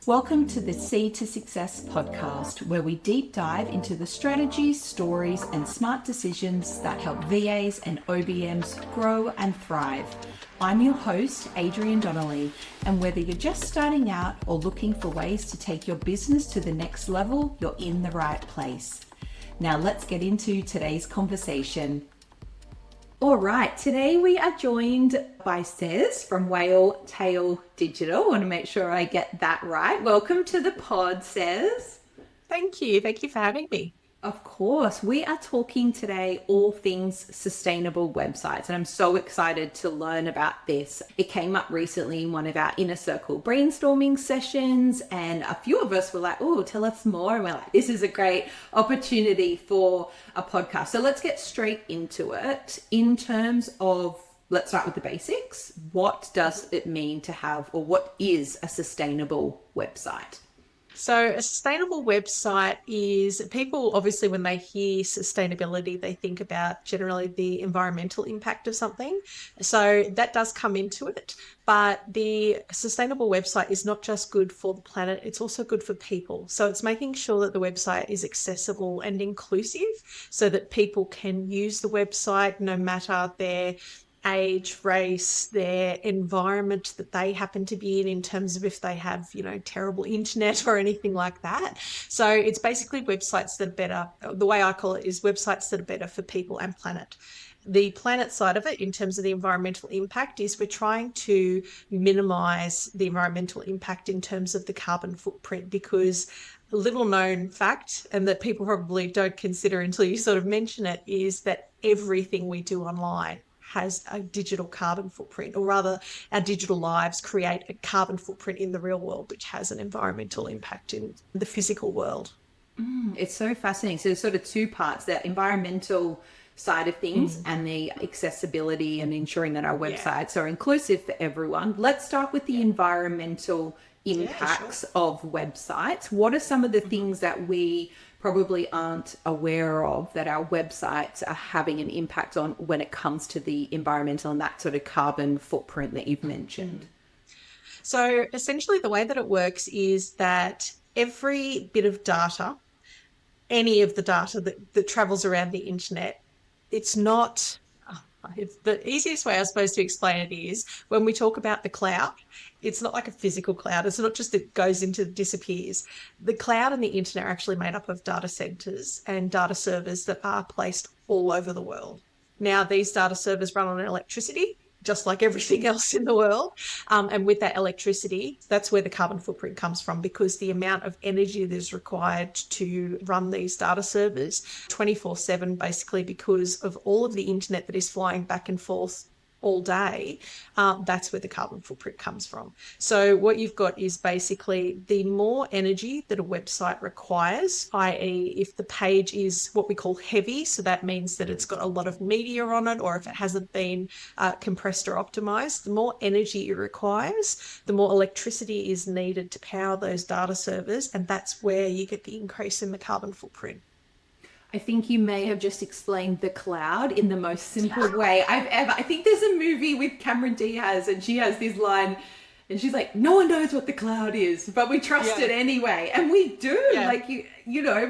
Welcome to the Seed to Success podcast, where we deep dive into the strategies, stories, and smart decisions that help VAs and OBMs grow and thrive. I'm your host, Adrienne Donnelly, and whether you're just starting out or looking for ways to take your business to the next level, you're in the right place. Now let's get into today's conversation. All right, today we are joined by Sez from Whale Tail Digital. I want to make sure I get that right. Welcome to the pod, Sez. Thank you. Thank you for having me. Of course. We are talking today all things sustainable websites, and I'm so excited to learn about this. It came up recently in one of our inner circle brainstorming sessions, and a few of us were like, oh, tell us more. And we're like, this is a great opportunity for a podcast. So let's get straight into it. In terms of, let's start with the basics. What does it mean to have, or what is a sustainable website? So a sustainable website is, people obviously when they hear sustainability, they think about generally the environmental impact of something. So that does come into it. But the sustainable website is not just good for the planet, it's also good for people. So it's making sure that the website is accessible and inclusive so that people can use the website no matter their age, race, their environment that they happen to be in terms of if they have, terrible internet or anything like that. So it's basically websites that are better. The way I call it is websites that are better for people and planet. The planet side of it, in terms of the environmental impact, is we're trying to minimize the environmental impact in terms of the carbon footprint, because a little known fact, and that people probably don't consider until you sort of mention it, is that everything we do online has a digital carbon footprint, or rather our digital lives create a carbon footprint in the real world, which has an environmental impact in the physical world. It's so fascinating. So there's sort of two parts, that environmental side of things and the accessibility and ensuring that our websites are inclusive for everyone. Let's start with the environmental impacts of websites. What are some of the things that we probably aren't aware of that our websites are having an impact on when it comes to the environmental and that sort of carbon footprint that you've mentioned? So essentially the way that it works is that every bit of data, any of the data that travels around the internet, it's not... the easiest way, I suppose, to explain it is when we talk about the cloud, it's not like a physical cloud. It's not just that it goes into, disappears. The cloud and the internet are actually made up of data centers and data servers that are placed all over the world. Now, these data servers run on electricity, just like everything else in the world. And with that electricity, that's where the carbon footprint comes from, because the amount of energy that is required to run these data servers 24/7, basically, because of all of the internet that is flying back and forth all day, that's where the carbon footprint comes from. So what you've got is basically the more energy that a website requires, i.e. if the page is what we call heavy, so that means that it's got a lot of media on it, or if it hasn't been compressed or optimized, the more energy it requires, the more electricity is needed to power those data servers, and that's where you get the increase in the carbon footprint. I think you may have just explained the cloud in the most simple way I've ever. I think there's a movie with Cameron Diaz, and she has this line, and she's like, no one knows what the cloud is, but we trust it anyway. And we do, like,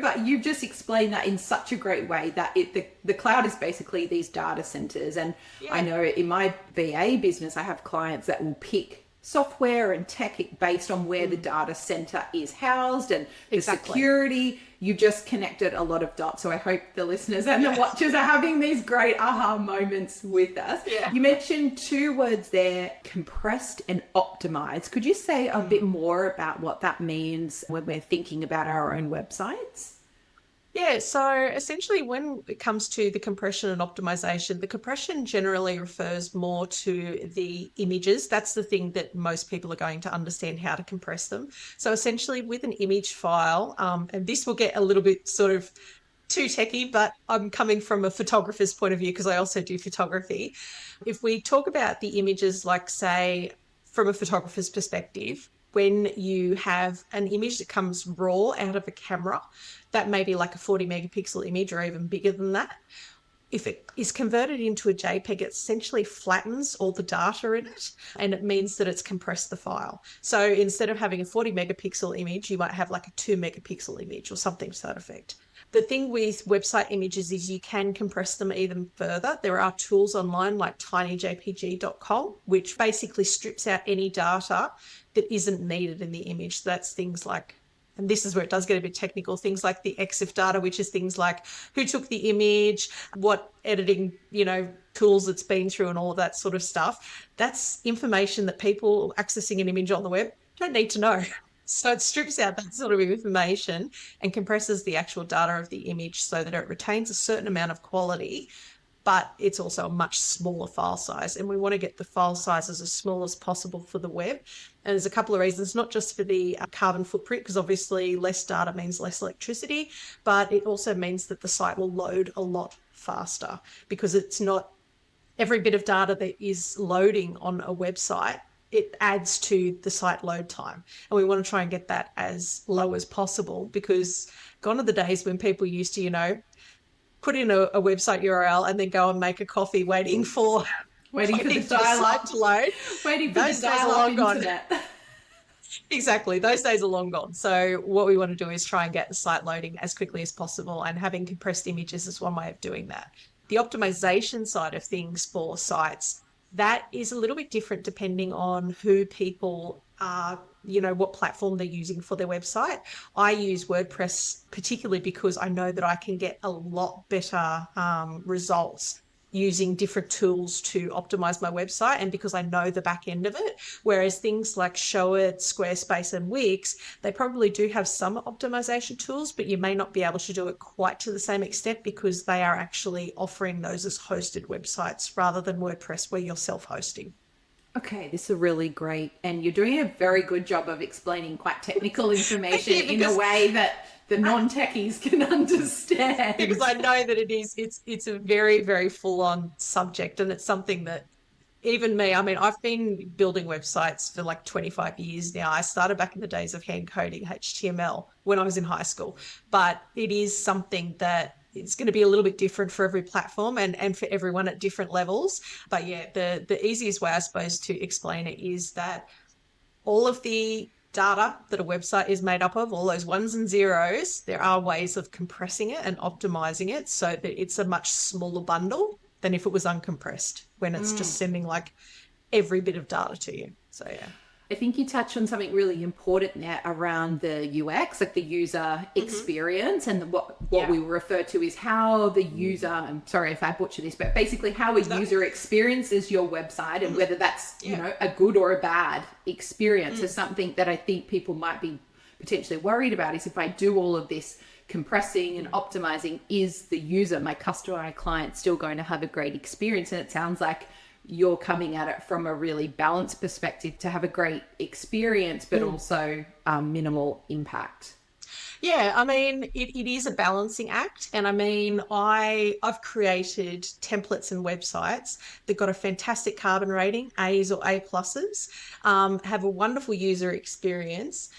but you've just explained that in such a great way that the cloud is basically these data centers. And I know in my VA business, I have clients that will pick software and tech based on where the data center is housed and the security. You just connected a lot of dots. So I hope the listeners and the watchers are having these great aha moments with us. You mentioned two words there, compressed and optimized. Could you say a bit more about what that means when we're thinking about our own websites? Yeah, so essentially when it comes to the compression and optimization, the compression generally refers more to the images. That's the thing that most people are going to understand how to compress them. So essentially with an image file, and this will get a little bit sort of too techie, but I'm coming from a photographer's point of view because I also do photography. If we talk about the images, like say from a photographer's perspective, when you have an image that comes raw out of a camera, that may be like a 40 megapixel image or even bigger than that. if it is converted into a JPEG, it essentially flattens all the data in it, and it means that it's compressed the file. So instead of having a 40 megapixel image, you might have like a 2 megapixel image or something to that effect. The thing with website images is you can compress them even further. There are tools online like tinyjpg.com, which basically strips out any data that isn't needed in the image. So that's things like, and this is where it does get a bit technical, things like the EXIF data, which is things like who took the image, what editing, tools it's been through and all of that sort of stuff. That's information that people accessing an image on the web don't need to know. So it strips out that sort of information and compresses the actual data of the image so that it retains a certain amount of quality, but it's also a much smaller file size. And we want to get the file sizes as small as possible for the web. And there's a couple of reasons, not just for the carbon footprint, because obviously less data means less electricity, but it also means that the site will load a lot faster, because it's not every bit of data that is loading on a website, it adds to the site load time. And we want to try and get that as low as possible, because gone are the days when people used to, put in a website URL and then go and make a coffee waiting for the dial-up to load. Waiting for the dial-up internet. Exactly. Those days are long gone. So what we want to do is try and get the site loading as quickly as possible, and having compressed images is one way of doing that. The optimization side of things for sites, that is a little bit different depending on who people are, what platform they're using for their website. I use WordPress particularly because I know that I can get a lot better results using different tools to optimize my website, and because I know the back end of it. Whereas things like Showit, Squarespace and Wix, they probably do have some optimization tools, but you may not be able to do it quite to the same extent, because they are actually offering those as hosted websites rather than WordPress where you're self-hosting. Okay, this is really great. And you're doing a very good job of explaining quite technical information in a way that the non-techies can understand. Because I know that it's a very, very full-on subject, and it's something that even me, I've been building websites for like 25 years now. I started back in the days of hand coding HTML when I was in high school, but it is something that it's going to be a little bit different for every platform and for everyone at different levels. But yeah, the easiest way, I suppose, to explain it is that all of the data that a website is made up of, all those ones and zeros, there are ways of compressing it and optimizing it so that it's a much smaller bundle than if it was uncompressed, when it's just sending like every bit of data to you. So yeah. I think you touched on something really important there around the UX, like the user experience, and what we refer to is how the user, I'm sorry if I butcher this, but basically how a user experiences your website, and whether that's, a good or a bad experience is something that I think people might be potentially worried about, is if I do all of this compressing and optimizing, is the user, my customer, my client, still going to have a great experience? And it sounds like you're coming at it from a really balanced perspective to have a great experience, but also minimal impact. Yeah, it is a balancing act. And I've created templates and websites that got a fantastic carbon rating, A's or A pluses, have a wonderful user experience,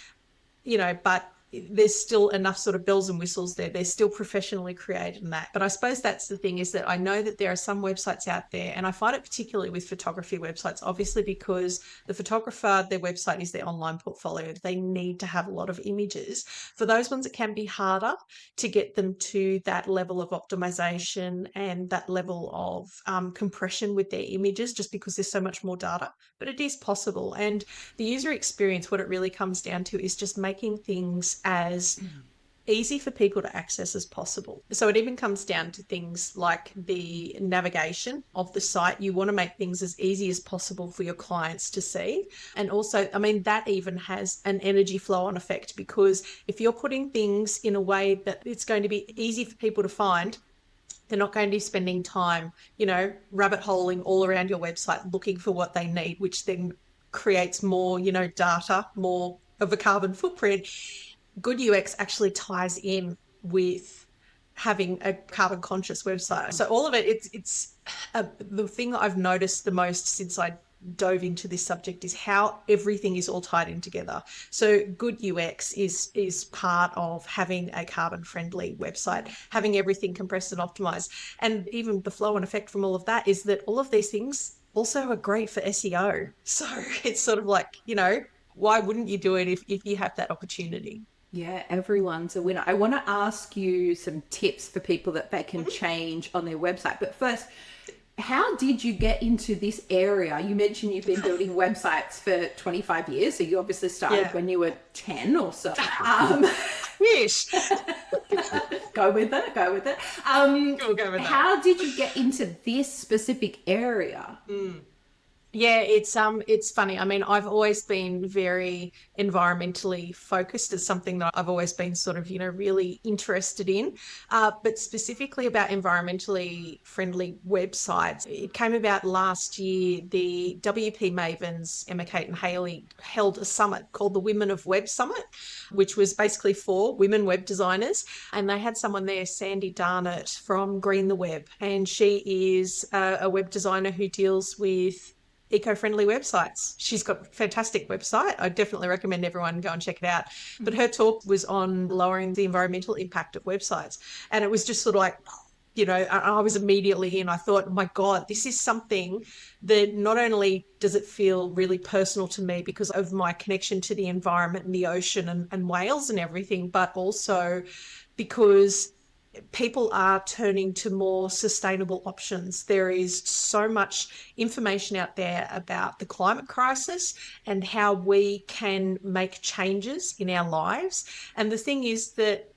but there's still enough sort of bells and whistles there. They're still professionally created in that. But I suppose that's the thing, is that I know that there are some websites out there, and I find it particularly with photography websites, obviously, because the photographer, their website is their online portfolio. They need to have a lot of images. For those ones, it can be harder to get them to that level of optimization and that level of compression with their images, just because there's so much more data. But it is possible. And the user experience, what it really comes down to is just making things as easy for people to access as possible. So it even comes down to things like the navigation of the site. You want to make things as easy as possible for your clients to see. And also, that even has an energy flow on effect, because if you're putting things in a way that it's going to be easy for people to find, they're not going to be spending time, rabbit holing all around your website looking for what they need, which then creates more, data, more of a carbon footprint. Good UX actually ties in with having a carbon conscious website. So all of it, it's the thing that I've noticed the most since I dove into this subject is how everything is all tied in together. So good UX is part of having a carbon friendly website, having everything compressed and optimized. And even the flow and effect from all of that is that all of these things also are great for SEO. So it's sort of like, why wouldn't you do it if you have that opportunity? Yeah, everyone's a winner. I want to ask you some tips for people that they can change on their website. But first, how did you get into this area? You mentioned you've been building websites for 25 years, so you obviously started when you were 10 or so. Wish. Go with it, go with it. We'll go with that. How did you get into this specific area? Yeah, it's funny. I mean, I've always been very environmentally focused. It's something that I've always been sort of, really interested in. But specifically about environmentally friendly websites, it came about last year. The WP Mavens, Emma, Kate, and Haley held a summit called the Women of Web Summit, which was basically for women web designers. And they had someone there, Sandy Darnett from Green the Web, and she is a web designer who deals with eco-friendly websites. She's got a fantastic website. I definitely recommend everyone go and check it out. But her talk was on lowering the environmental impact of websites. And it was just sort of like, I was immediately in. I thought, oh my God, this is something that not only does it feel really personal to me because of my connection to the environment and the ocean and whales and everything, but also because people are turning to more sustainable options. There is so much information out there about the climate crisis and how we can make changes in our lives. And the thing is that,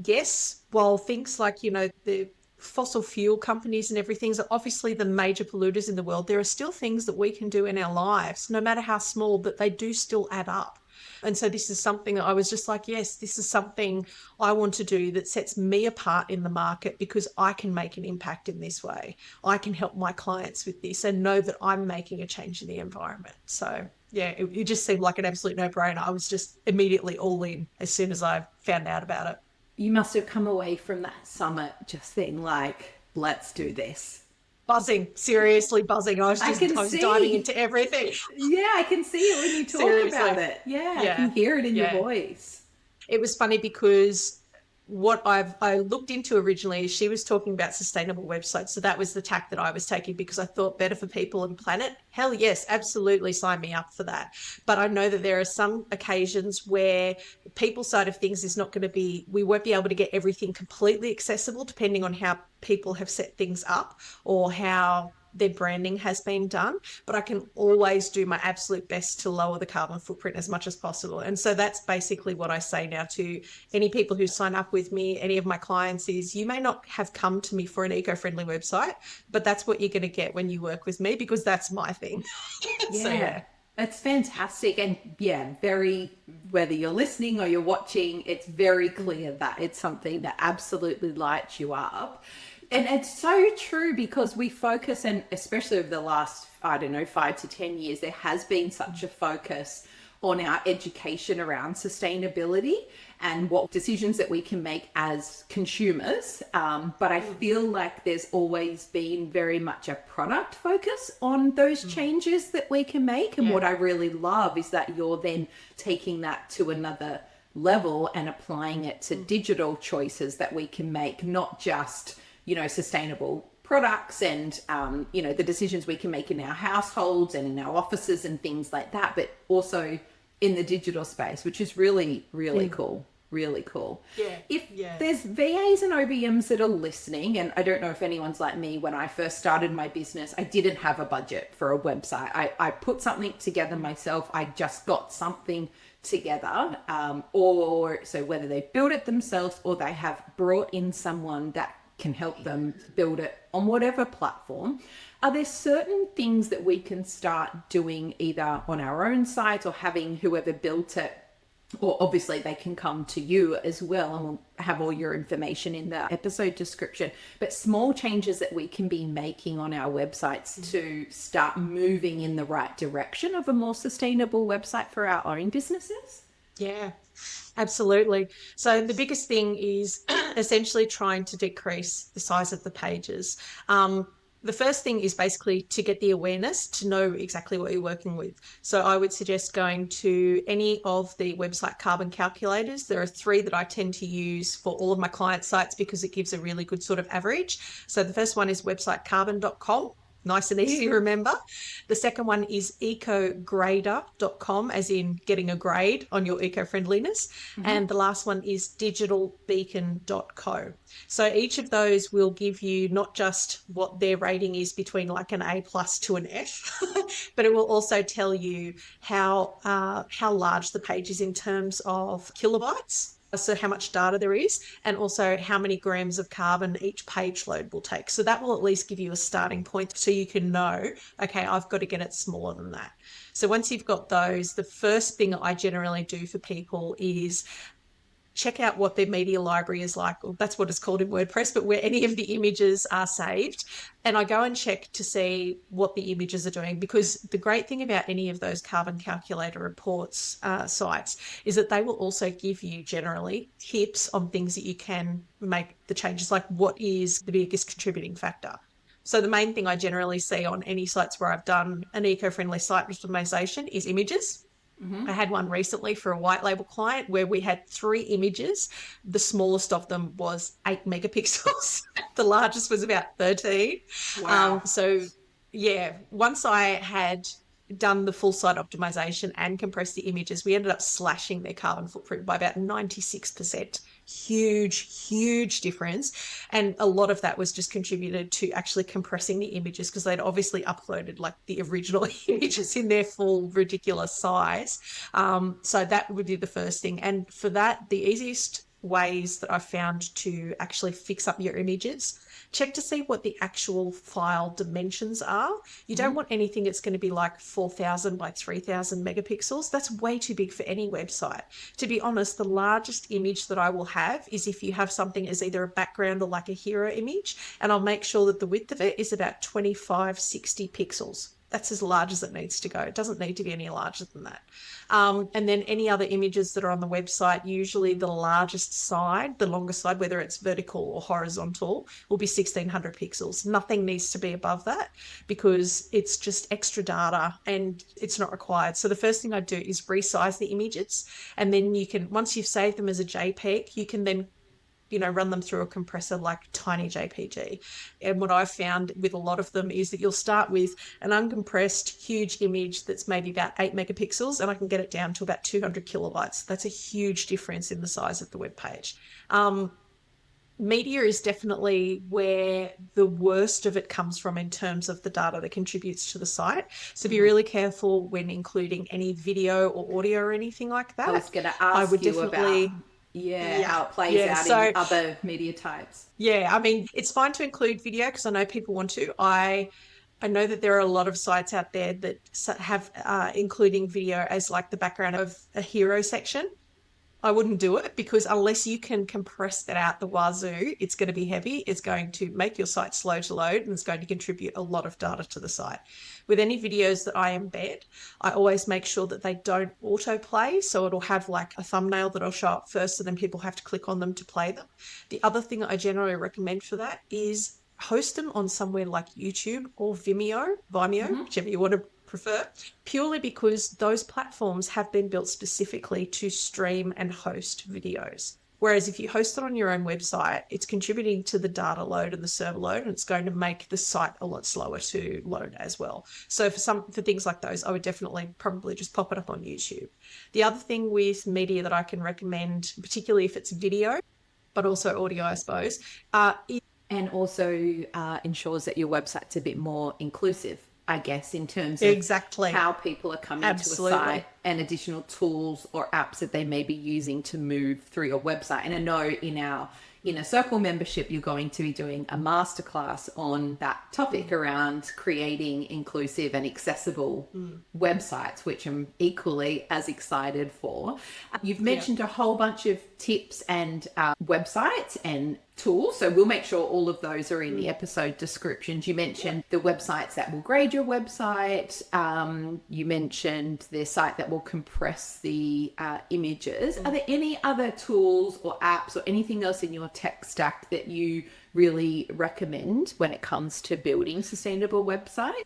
yes, while things like, the fossil fuel companies and everything are obviously the major polluters in the world, there are still things that we can do in our lives, no matter how small, but they do still add up. And so this is something that I was just like, yes, this is something I want to do that sets me apart in the market because I can make an impact in this way. I can help my clients with this and know that I'm making a change in the environment. So yeah, it just seemed like an absolute no-brainer. I was just immediately all in as soon as I found out about it. You must have come away from that summit just thinking like, let's do this. Buzzing, seriously buzzing. I was diving into everything. Yeah, I can see it when you talk about it. Yeah, I can hear it in your voice. It was funny because what I looked into originally, she was talking about sustainable websites. So that was the tack that I was taking because I thought better for people and planet. Hell yes, absolutely sign me up for that. But I know that there are some occasions where the people side of things is not going to be, we won't be able to get everything completely accessible depending on how people have set things up or how their branding has been done, but I can always do my absolute best to lower the carbon footprint as much as possible. And so that's basically what I say now to any people who sign up with me, any of my clients, is you may not have come to me for an eco-friendly website, but that's what you're going to get when you work with me because that's my thing. Yeah. It's fantastic. And whether you're listening or you're watching, it's very clear that it's something that absolutely lights you up. And it's so true because we focus, and especially over the last, 5 to 10 years, there has been such a focus on our education around sustainability and what decisions that we can make as consumers. But I feel like there's always been very much a product focus on those changes that we can make. And what I really love is that you're then taking that to another level and applying it to digital choices that we can make, not just sustainable products and, the decisions we can make in our households and in our offices and things like that, but also in the digital space, which is really, really cool. Really cool. If there's VAs and OBMs that are listening, and I don't know if anyone's like me, when I first started my business, I didn't have a budget for a website. I put something together myself. I just got something together, or so whether they build it themselves or they have brought in someone that can help them build it on whatever platform. Are there certain things that we can start doing either on our own site or having whoever built it, or obviously they can come to you as well, and we'll have all your information in the episode description, but small changes that we can be making on our websites to start moving in the right direction of a more sustainable website for our own businesses? Yeah, absolutely. So the biggest thing is essentially trying to decrease the size of the pages. The first thing is basically to get the awareness, to know exactly what you're working with. So I would suggest going to any of the website carbon calculators. There are 3 that I tend to use for all of my client sites because it gives a really good sort of average. So the first one is websitecarbon.com. Nice and easy to remember. The second one is ecograder.com, as in getting a grade on your eco-friendliness. And the last one is digitalbeacon.co. So each of those will give you not just what their rating is between like an A+ to an F, but it will also tell you how large the page is in terms of kilobytes. So how much data there is, and also how many grams of carbon each page load will take. So that will at least give you a starting point so you can know, okay, I've got to get it smaller than that. So once you've got those, the first thing I generally do for people is check out what their media library is like. Well, that's what it's called in WordPress, but where any of the images are saved. And I go and check to see what the images are doing, because the great thing about any of those carbon calculator reports sites is that they will also give you generally tips on things that you can make the changes, like what is the biggest contributing factor. So the main thing I generally see on any sites where I've done an eco-friendly site optimization is images. I had one recently for a white label client where we had 3 images. The smallest of them was 8 megapixels. The largest was about 13. Wow. So yeah, once I had done the full site optimization and compressed the images, we ended up slashing their carbon footprint by about 96%. Huge difference. And a lot of that was just contributed to actually compressing the images, because they'd obviously uploaded like the original images in their full ridiculous size. So that would be the first thing. And for that, the easiest ways that I've found to actually fix up your images, check to see what the actual file dimensions are. You don't want anything that's going to be like 4,000 by 3,000 megapixels. That's way too big for any website. To be honest, the largest image that I will have is if you have something as either a background or like a hero image, and I'll make sure that the width of it is about 2560 pixels. That's as large as it needs to go. It doesn't need to be any larger than that. And then any other images that are on the website, usually the largest side, the longest side, whether it's vertical or horizontal, will be 1600 pixels. Nothing needs to be above that, because it's just extra data and it's not required. So the first thing I do is resize the images, and then you can, once you've saved them as a JPEG, you can then run them through a compressor like tiny JPG. And what I've found with a lot of them is that you'll start with an uncompressed huge image that's maybe about 8 megapixels, and I can get it down to about 200 kilobytes. That's a huge difference in the size of the web page. Media is definitely where the worst of it comes from in terms of the data that contributes to the site. So be really careful when including any video or audio or anything like that. I was going to ask you about how it plays out in other media types. Yeah, I mean, it's fine to include video because I know people want to. I know that there are a lot of sites out there that have including video as like the background of a hero section. I wouldn't do it, because unless you can compress that out the wazoo, it's going to be heavy. It's going to make your site slow to load, and it's going to contribute a lot of data to the site. With any videos that I embed, I always make sure that they don't autoplay. So it'll have like a thumbnail that'll show up first, and then people have to click on them to play them. The other thing I generally recommend for that is host them on somewhere like YouTube or Vimeo, whichever you want to prefer, purely because those platforms have been built specifically to stream and host videos. Whereas if you host it on your own website, it's contributing to the data load and the server load, and it's going to make the site a lot slower to load as well. So for things like those, I would definitely probably just pop it up on YouTube. The other thing with media that I can recommend, particularly if it's video, but also audio, I suppose, and also ensures that your website's a bit more inclusive, I guess, in terms of how people are coming to a site, and additional tools or apps that they may be using to move through your website. And I know in our Inner Circle membership, you're going to be doing a masterclass on that topic around creating inclusive and accessible websites, which I'm equally as excited for. You've mentioned a whole bunch of tips and websites and tools. So we'll make sure all of those are in the episode descriptions. You mentioned the websites that will grade your website. You mentioned the site that will compress the images. Are there any other tools or apps or anything else in your tech stack that you really recommend when it comes to building sustainable websites?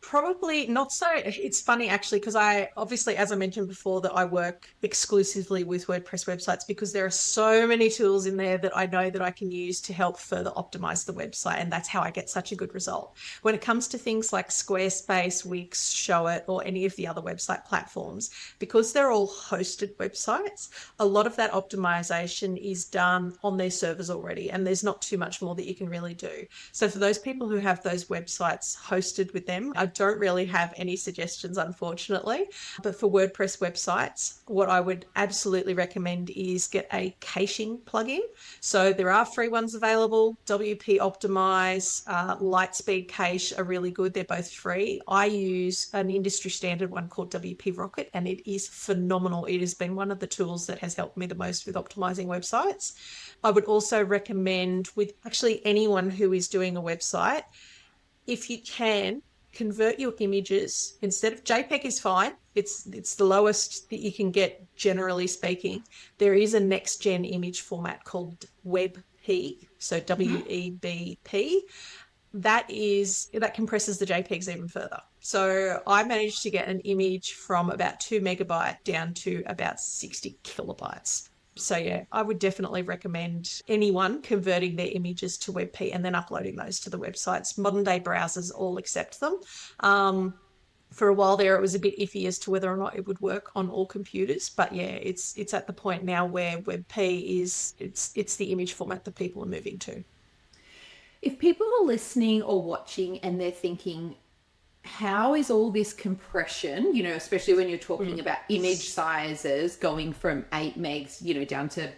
Probably not so. It's funny actually, because I obviously, as I mentioned before, that I work exclusively with WordPress websites because there are so many tools in there that I know that I can use to help further optimize the website. And that's how I get such a good result. When it comes to things like Squarespace, Wix, Showit, or any of the other website platforms, because they're all hosted websites, a lot of that optimization is done on their servers already. And there's not too much more that you can really do. So for those people who have those websites hosted with them, I don't really have any suggestions, unfortunately. But for WordPress websites, what I would absolutely recommend is get a caching plugin. So there are free ones available. WP Optimize, Lightspeed Cache are really good. They're both free. I use an industry standard one called WP Rocket, and it is phenomenal. It has been one of the tools that has helped me the most with optimizing websites. I would also recommend with actually anyone who is doing a website, if you can, convert your images. Instead of JPEG is fine. It's the lowest that you can get, generally speaking. There is a next gen image format called WebP, so WEBP. That compresses the JPEGs even further. So I managed to get an image from about 2 megabyte down to about 60 kilobytes. So yeah, I would definitely recommend anyone converting their images to WebP and then uploading those to the websites. Modern day browsers all accept them. For a while there, it was a bit iffy as to whether or not it would work on all computers. But yeah, it's at the point now where WebP it's the image format that people are moving to. If people are listening or watching and they're thinking, how is all this compression, especially when you're talking about image sizes going from 8 megs, down to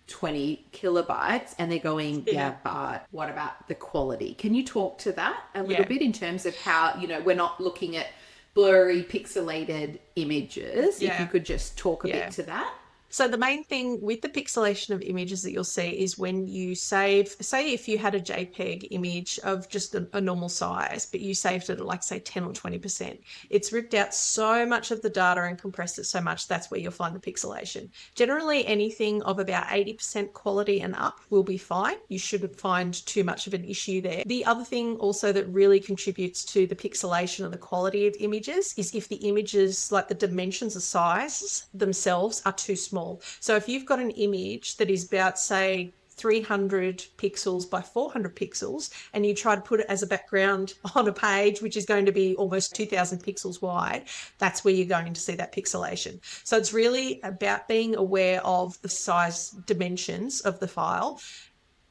20 kilobytes, and they're going, yeah, but what about the quality? Can you talk to that a little bit in terms of how, we're not looking at blurry, pixelated images? If you could just talk a bit to that. So the main thing with the pixelation of images that you'll see is when you save, say if you had a JPEG image of just a normal size, but you saved it at like say 10 or 20%, it's ripped out so much of the data and compressed it so much, that's where you'll find the pixelation. Generally anything of about 80% quality and up will be fine. You shouldn't find too much of an issue there. The other thing also that really contributes to the pixelation and the quality of images is if the images, like the dimensions of sizes themselves, are too small. So if you've got an image that is about, say, 300 pixels by 400 pixels, and you try to put it as a background on a page, which is going to be almost 2000 pixels wide, that's where you're going to see that pixelation. So it's really about being aware of the size dimensions of the file,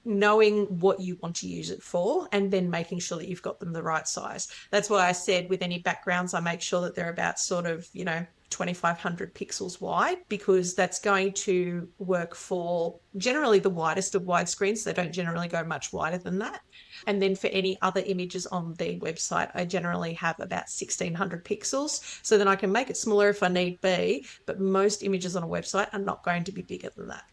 knowing what you want to use it for, and then making sure that you've got them the right size. That's why I said with any backgrounds, I make sure that they're about sort of, 2500 pixels wide, because that's going to work for generally the widest of widescreens. They don't generally go much wider than that. And then for any other images on the website, I generally have about 1600 pixels. So then I can make it smaller if I need be, but most images on a website are not going to be bigger than that.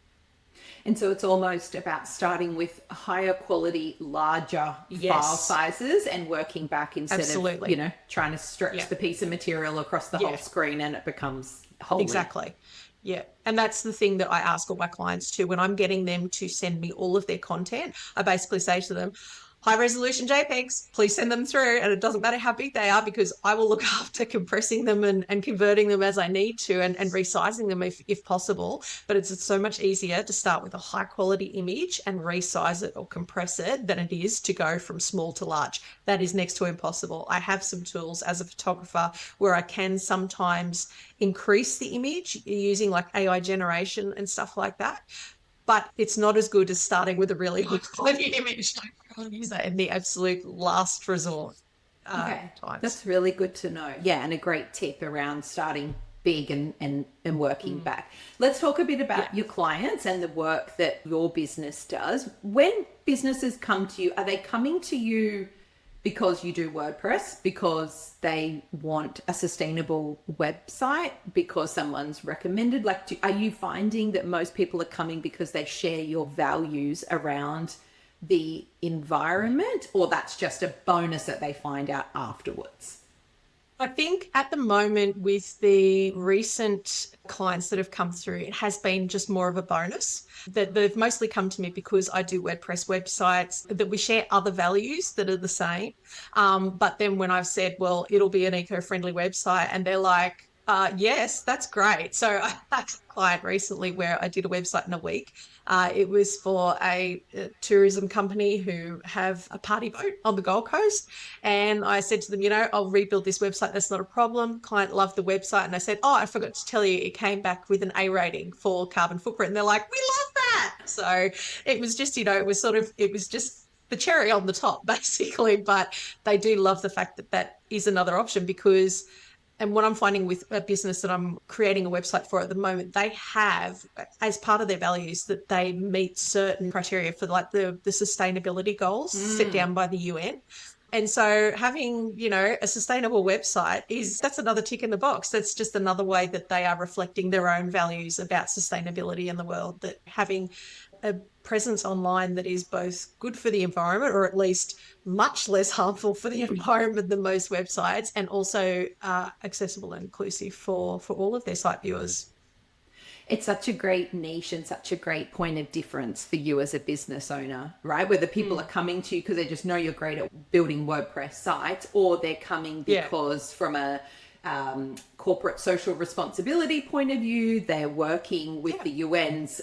And so it's almost about starting with higher quality, larger file sizes and working back instead of, trying to stretch the piece of material across the whole screen, and it becomes whole. Exactly. Yeah. And that's the thing that I ask all my clients too. When I'm getting them to send me all of their content, I basically say to them, high resolution JPEGs, please send them through. And it doesn't matter how big they are, because I will look after compressing them and converting them as I need to, and resizing them if possible. But it's so much easier to start with a high quality image and resize it or compress it than it is to go from small to large. That is next to impossible. I have some tools as a photographer where I can sometimes increase the image using like AI generation and stuff like that. But it's not as good as starting with a really high quality image. I'll use that in the absolute last resort. Okay, times. That's really good to know. Yeah, and a great tip around starting big and working back. Let's talk a bit about your clients and the work that your business does. When businesses come to you, are they coming to you because you do WordPress, because they want a sustainable website, because someone's recommended? Like, are you finding that most people are coming because they share your values around the environment, or that's just a bonus that they find out afterwards? I think at the moment, with the recent clients that have come through, it has been just more of a bonus. That they've mostly come to me because I do WordPress websites, that we share other values that are the same. But then when I've said, well, it'll be an eco-friendly website, and they're like, yes, that's great. So I had a client recently where I did a website in a week. It was for a tourism company who have a party boat on the Gold Coast. And I said to them, I'll rebuild this website. That's not a problem. Client loved the website. And I said, oh, I forgot to tell you, it came back with an A rating for carbon footprint. And they're like, we love that. So it was just, it was just the cherry on the top, basically. But they do love the fact that that is another option, because and what I'm finding with a business that I'm creating a website for at the moment, they have as part of their values that they meet certain criteria for like the sustainability goals set down by the UN. And so having, a sustainable website that's another tick in the box. That's just another way that they are reflecting their own values about sustainability in the world, that having a presence online that is both good for the environment, or at least much less harmful for the environment than most websites, and also accessible and inclusive for all of their site viewers. It's such a great niche and such a great point of difference for you as a business owner, right? Whether people are coming to you because they just know you're great at building WordPress sites, or they're coming because from a corporate social responsibility point of view, they're working with the UN's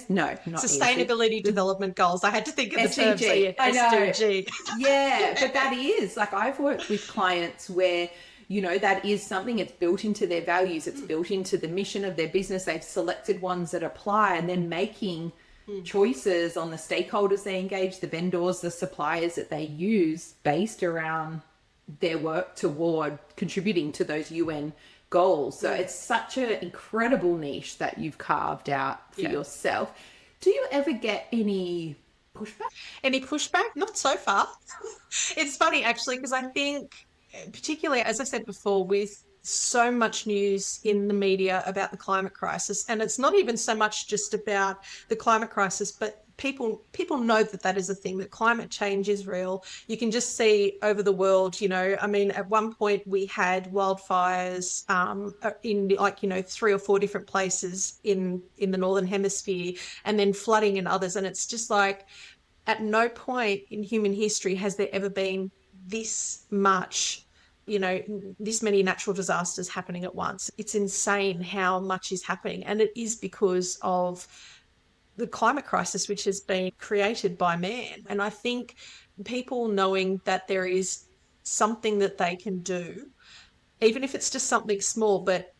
not Sustainability Development Goals. I had to think of the term. SDG. I know. SDG. Yeah, but that is, like, I've worked with clients where, that is something, it's built into their values, it's built into the mission of their business. They've selected ones that apply, and then making choices on the stakeholders they engage, the vendors, the suppliers that they use, based around their work toward contributing to those UN goals. So it's such an incredible niche that you've carved out for yourself. Do you ever get any pushback? Any pushback? Not so far. It's funny, actually, because I think, particularly, as I said before, with so much news in the media about the climate crisis, and it's not even so much just about the climate crisis, but people know that is a thing, that climate change is real. You can just see over the world, at one point we had wildfires in 3 or 4 different places in the Northern Hemisphere, and then flooding in others. And it's just like, at no point in human history has there ever been this much, this many natural disasters happening at once. It's insane how much is happening. And it is because of the climate crisis, which has been created by man. And I think people knowing that there is something that they can do, even if it's just something small. But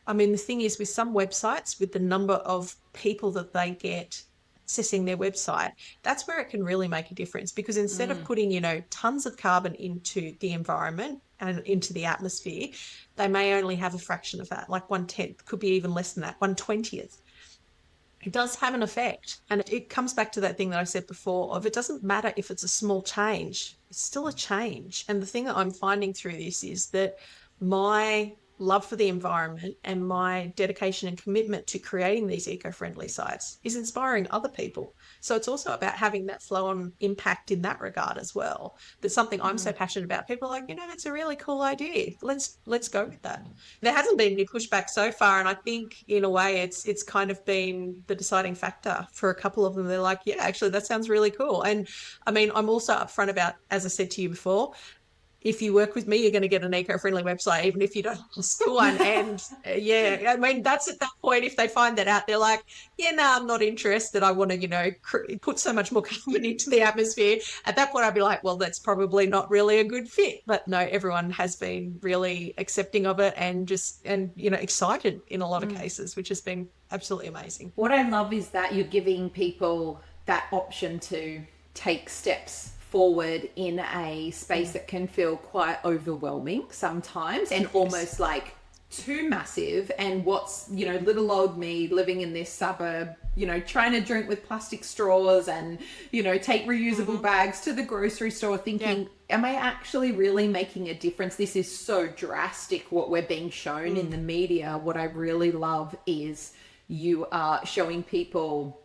I mean, the thing is, with some websites, with the number of people that they get accessing their website, that's where it can really make a difference. Because instead of putting, tons of carbon into the environment and into the atmosphere, they may only have a fraction of that, like 1/10, could be even less than that, 1/20th. It does have an effect. And it comes back to that thing that I said before of, it doesn't matter if it's a small change, it's still a change. And the thing that I'm finding through this is that my love for the environment and my dedication and commitment to creating these eco-friendly sites is inspiring other people. So it's also about having that flow-on impact in that regard as well. That's something I'm so passionate about. People are like, that's a really cool idea. Let's go with that. There hasn't been any pushback so far, and I think in a way it's kind of been the deciding factor for a couple of them. They're like, yeah, actually that sounds really cool. And I mean, I'm also upfront about, as I said to you before, if you work with me, you're going to get an eco-friendly website, even if you don't do one. And I mean, that's at that point, if they find that out, they're like, I'm not interested. I want to, put so much more carbon into the atmosphere. At that point, I'd be like, well, that's probably not really a good fit. But no, everyone has been really accepting of it and excited in a lot of cases, which has been absolutely amazing. What I love is that you're giving people that option to take steps forward in a space that can feel quite overwhelming sometimes, and almost like too massive, and what's, you know, little old me living in this suburb, you know, trying to drink with plastic straws and, you know, take reusable bags to the grocery store, thinking, am I actually really making a difference? This is so drastic what we're being shown in the media. What I really love is you are showing people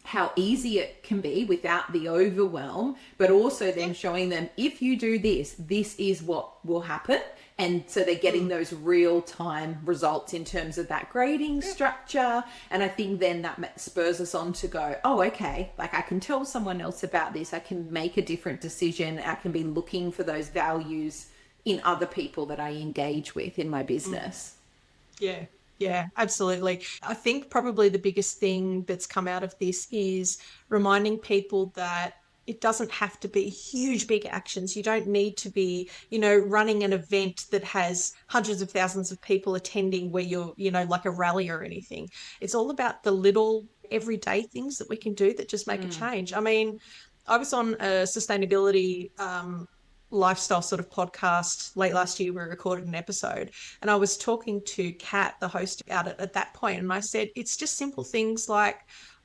how easy it can be without the overwhelm, but also then showing them, if you do this, this is what will happen. And so they're getting those real time results in terms of that grading structure. And I think then that spurs us on to go, oh, okay, like I can tell someone else about this. I can make a different decision. I can be looking for those values in other people that I engage with in my business. Yeah. Yeah, absolutely. I think probably the biggest thing that's come out of this is reminding people that it doesn't have to be huge, big actions. You don't need to be, you know, running an event that has hundreds of thousands of people attending where you're, you know, like a rally or anything. It's all about the little everyday things that we can do that just make a change. I mean, I was on a sustainability lifestyle sort of podcast late last year. We recorded an episode and I was talking to Kat, the host, about it at that point, and I said it's just simple things like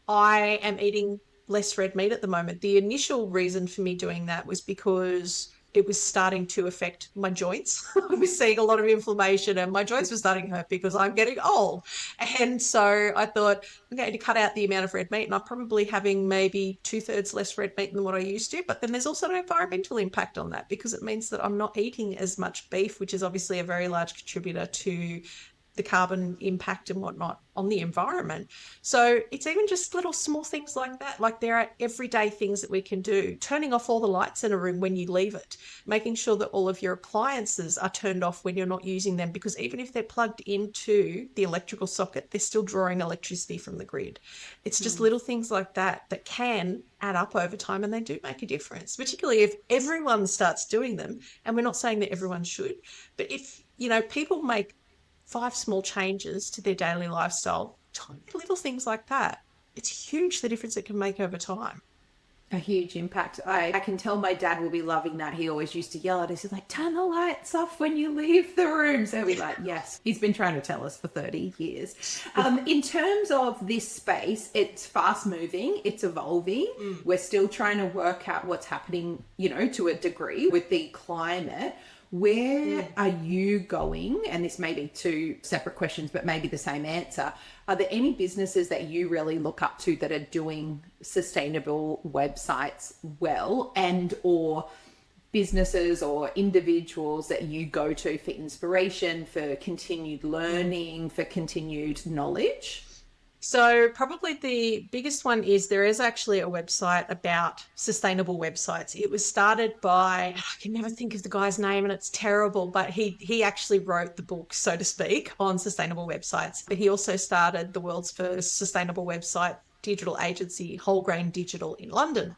I am eating less red meat at the moment. The initial reason for me doing that was because it was starting to affect my joints. I was seeing a lot of inflammation and my joints were starting to hurt because I'm getting old. And so I thought, I'm going to cut out the amount of red meat, and I'm probably having maybe 2/3 less red meat than what I used to. But then there's also an environmental impact on that because it means that I'm not eating as much beef, which is obviously a very large contributor to the carbon impact and whatnot on the environment. So it's even just little small things like that. Like there are everyday things that we can do. Turning off all the lights in a room when you leave it, making sure that all of your appliances are turned off when you're not using them, because even if they're plugged into the electrical socket, they're still drawing electricity from the grid. It's just little things like that that can add up over time, and they do make a difference, particularly if everyone starts doing them. And we're not saying that everyone should, but if, you know, people make 5 small changes to their daily lifestyle, tiny little things like that, it's huge the difference it can make over time. A huge impact. I can tell my dad will be loving that. He always used to yell at us. He's like, turn the lights off when you leave the room. So we're like, yes. He's been trying to tell us for 30 years. In terms of this space, it's fast moving. It's evolving. We're still trying to work out what's happening, you know, to a degree with the climate. Where are you going? And this may be 2 separate questions, but maybe the same answer. Are there any businesses that you really look up to that are doing sustainable websites well, and or businesses or individuals that you go to for inspiration, for continued learning, for continued knowledge? So probably the biggest one is there is actually a website about sustainable websites. It was started by, I can never think of the guy's name and it's terrible, but he actually wrote the book, so to speak, on sustainable websites. But he also started the world's first sustainable website digital agency, Whole Grain Digital, in London.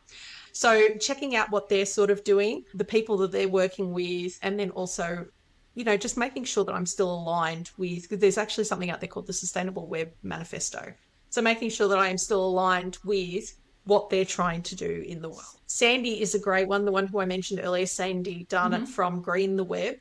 So checking out what they're sort of doing, the people that they're working with, and then also, you know, just making sure that I'm still aligned with, because there's actually something out there called the Sustainable Web Manifesto. So making sure that I am still aligned with what they're trying to do in the world. Sandy is a great one, the one who I mentioned earlier, Sandy Darnett from Green the Web.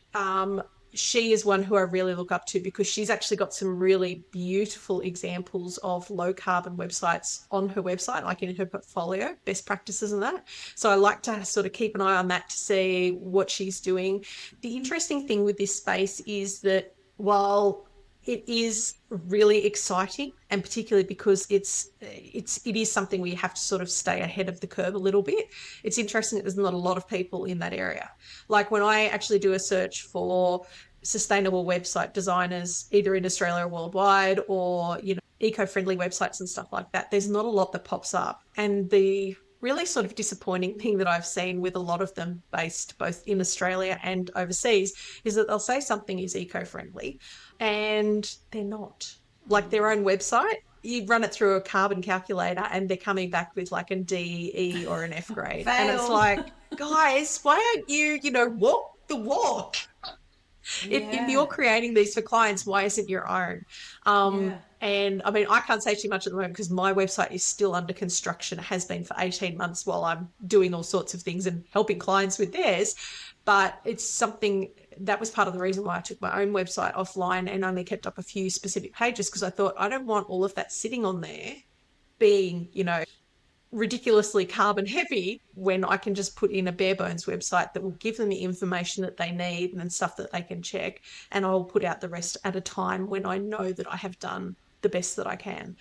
She is one who I really look up to because she's actually got some really beautiful examples of low carbon websites on her website, like in her portfolio, best practices and that. So I like to sort of keep an eye on that to see what she's doing. The interesting thing with this space is that while it is really exciting, and particularly because it is something where you have to sort of stay ahead of the curve a little bit. It's interesting that there's not a lot of people in that area. Like when I actually do a search for sustainable website designers, either in Australia or worldwide, or, you know, eco-friendly websites and stuff like that, there's not a lot that pops up. And the really sort of disappointing thing that I've seen with a lot of them based both in Australia and overseas is that they'll say something is eco-friendly and they're not. Like their own website, you run it through a carbon calculator and they're coming back with like a D, E or an F grade. And it's like, guys, why aren't you, you know, walk the walk? If you're Yeah. creating these for clients, why isn't your own? Yeah. And I mean, I can't say too much at the moment because my website is still under construction. It has been for 18 months while I'm doing all sorts of things and helping clients with theirs. But it's something that was part of the reason why I took my own website offline and only kept up a few specific pages, because I thought I don't want all of that sitting on there being, ridiculously carbon heavy when I can just put in a bare bones website that will give them the information that they need and stuff that they can check. And I'll put out the rest at a time when I know that I have done the best that I can.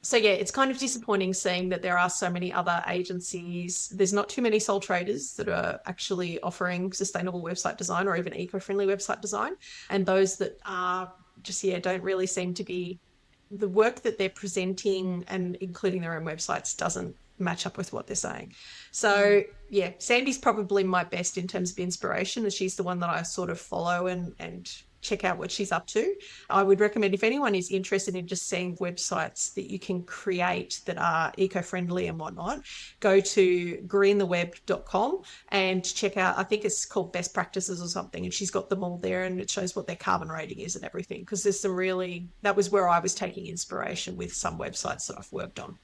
So yeah, it's kind of disappointing seeing that there are so many other agencies. There's not too many sole traders that are actually offering sustainable website design or even eco-friendly website design. And those that are just, yeah, don't really seem to be, the work that they're presenting and including their own websites doesn't match up with what they're saying. So yeah, Sandy's probably my best in terms of inspiration, as she's the one that I sort of follow and check out what she's up to. I would recommend, if anyone is interested in just seeing websites that you can create that are eco-friendly and whatnot, go to greentheweb.com and check out, I think it's called best practices or something, and she's got them all there and it shows what their carbon rating is and everything, because there's some really, that was where I was taking inspiration with some websites that I've worked on.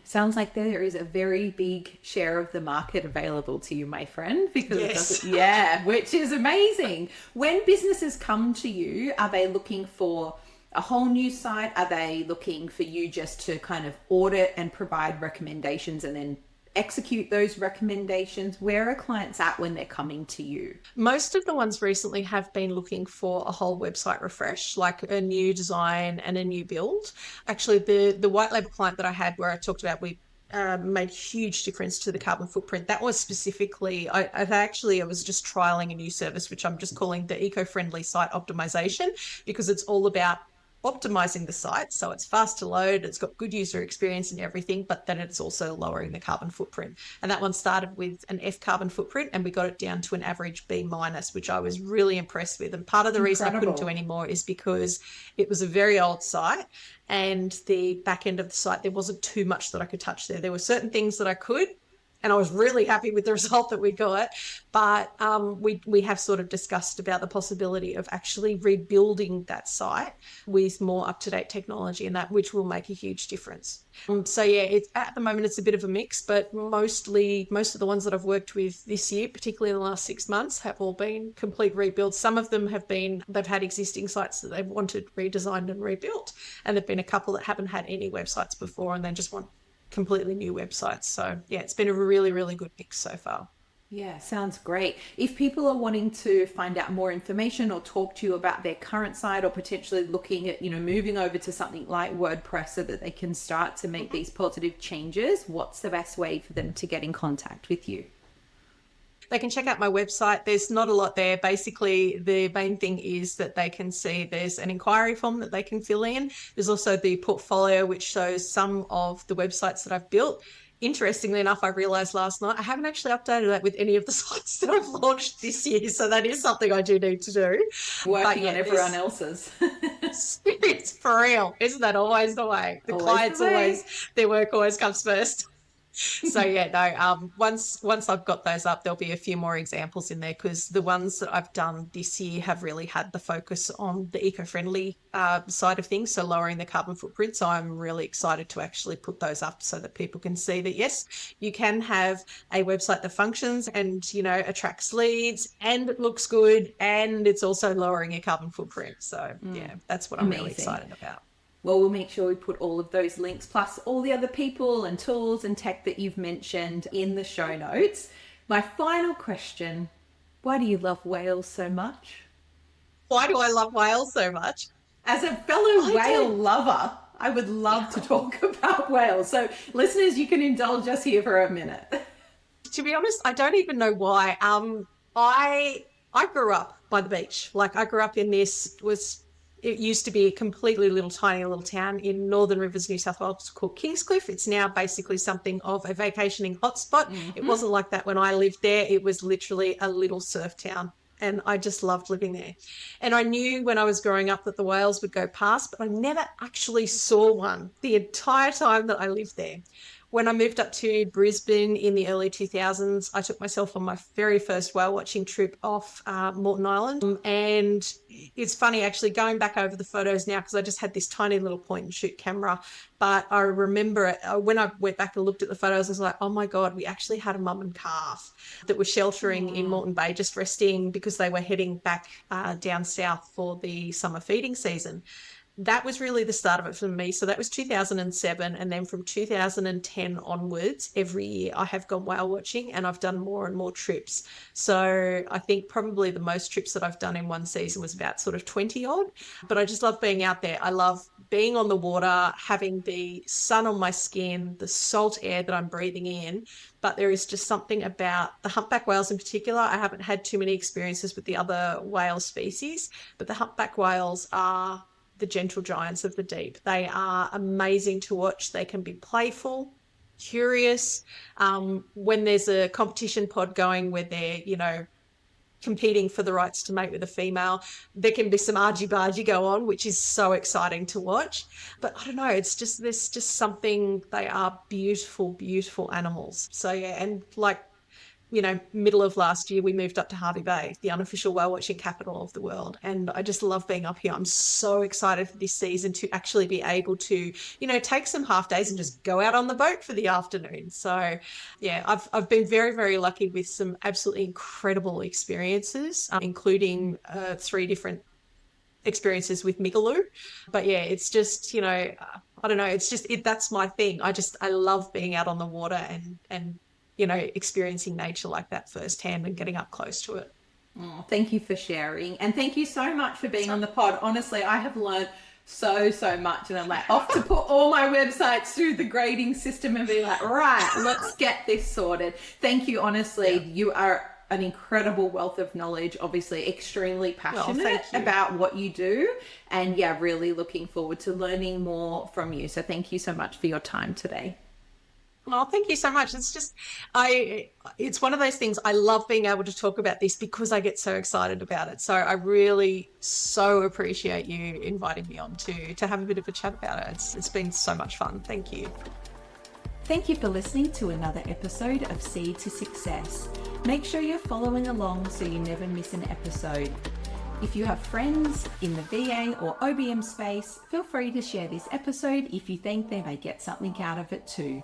Sounds like there is a very big share of the market available to you, my friend, because it Yes. doesn't, yeah, which is amazing. When businesses come to you, are they looking for a whole new site? Are they looking for you just to kind of audit and provide recommendations and then execute those recommendations? Where are clients at when they're coming to you? Most of the ones recently have been looking for a whole website refresh, like a new design and a new build. Actually, the white label client that I had, where I talked about we made huge difference to the carbon footprint. That was specifically, I was just trialing a new service, which I'm just calling the eco-friendly site optimization, because it's all about optimizing the site so it's fast to load, it's got good user experience and everything, but then it's also lowering the carbon footprint. And that one started with an F carbon footprint and we got it down to an average B minus, which I was really impressed with. And part of the reason I couldn't do any more is because it was a very old site, and the back end of the site, there wasn't too much that I could touch there. There were certain things that I could, and I was really happy with the result that we got. But we have sort of discussed about the possibility of actually rebuilding that site with more up-to-date technology, and that which will make a huge difference. So yeah, it's at the moment it's a bit of a mix, but most of the ones that I've worked with this year, particularly in the last 6 months, have all been complete rebuilds. Some of them they've had existing sites that they've wanted redesigned and rebuilt, and there've been a couple that haven't had any websites before and they just want completely new websites. So yeah, it's been a really, really good mix so far. Yeah, sounds great. If people are wanting to find out more information or talk to you about their current site, or potentially looking at, moving over to something like WordPress so that they can start to make these positive changes, what's the best way for them to get in contact with you? They can check out my website. There's not a lot there. Basically, the main thing is that they can see there's an inquiry form that they can fill in. There's also the portfolio, which shows some of the websites that I've built. Interestingly enough, I realized last night I haven't actually updated that with any of the sites that I've launched this year. So that is something I do need to do. Working on everyone else's. It's for real. Isn't that always the way? The clients always, their work always comes first. So yeah, no, once I've got those up, there'll be a few more examples in there, because the ones that I've done this year have really had the focus on the eco-friendly side of things, so lowering the carbon footprint. So I'm really excited to actually put those up so that people can see that yes, you can have a website that functions and attracts leads and it looks good and it's also lowering your carbon footprint. So yeah, that's what I'm really excited about. Well, we'll make sure we put all of those links, plus all the other people and tools and tech that you've mentioned, in the show notes. My final question, why do you love whales so much? Why do I love whales so much? As a fellow whale lover, I would love to talk about whales. So listeners, you can indulge us here for a minute. To be honest, I don't even know why. I grew up by the beach. Like, I grew up in it used to be a completely tiny little town in Northern Rivers, New South Wales, called Kingscliff. It's now basically something of a vacationing hotspot. It wasn't like that when I lived there. It was literally a little surf town. And I just loved living there. And I knew when I was growing up that the whales would go past, but I never actually saw one the entire time that I lived there. When I moved up to Brisbane in the early 2000s, I took myself on my very first whale watching trip off Moreton Island. And it's funny actually going back over the photos now because I just had this tiny little point and shoot camera. But I remember it, when I went back and looked at the photos, I was like, oh my God, we actually had a mum and calf that were sheltering in Moreton Bay, just resting because they were heading back down south for the summer feeding season. That was really the start of it for me. So that was 2007. And then from 2010 onwards, every year I have gone whale watching and I've done more and more trips. So I think probably the most trips that I've done in one season was about sort of 20 odd. But I just love being out there. I love being on the water, having the sun on my skin, the salt air that I'm breathing in. But there is just something about the humpback whales in particular. I haven't had too many experiences with the other whale species, but the humpback whales are the gentle giants of the deep. They are amazing to watch. They can be playful, curious. When there's a competition pod going where they're, competing for the rights to mate with a female, there can be some argy-bargy go on, which is so exciting to watch. But I don't know, there's just something, they are beautiful, beautiful animals. So yeah, and middle of last year, we moved up to Hervey Bay, the unofficial whale watching capital of the world. And I just love being up here. I'm so excited for this season to actually be able to, take some half days and just go out on the boat for the afternoon. So yeah, I've been very, very lucky with some absolutely incredible experiences, including 3 different experiences with Migaloo. But yeah, it's just, I don't know, that's my thing. I love being out on the water and experiencing nature like that firsthand and getting up close to it. Oh, thank you for sharing. And thank you so much for being on the pod. Honestly, I have learned so much, and I'm like off to put all my websites through the grading system and be like, right, let's get this sorted. Thank you. Honestly, you are an incredible wealth of knowledge, obviously extremely passionate about what you do, and yeah, really looking forward to learning more from you. So thank you so much for your time today. Oh, thank you so much. It's one of those things. I love being able to talk about this because I get so excited about it. So I really so appreciate you inviting me on to have a bit of a chat about it. It's been so much fun. Thank you. Thank you for listening to another episode of Seed to Success. Make sure you're following along so you never miss an episode. If you have friends in the VA or OBM space, feel free to share this episode if you think they may get something out of it too.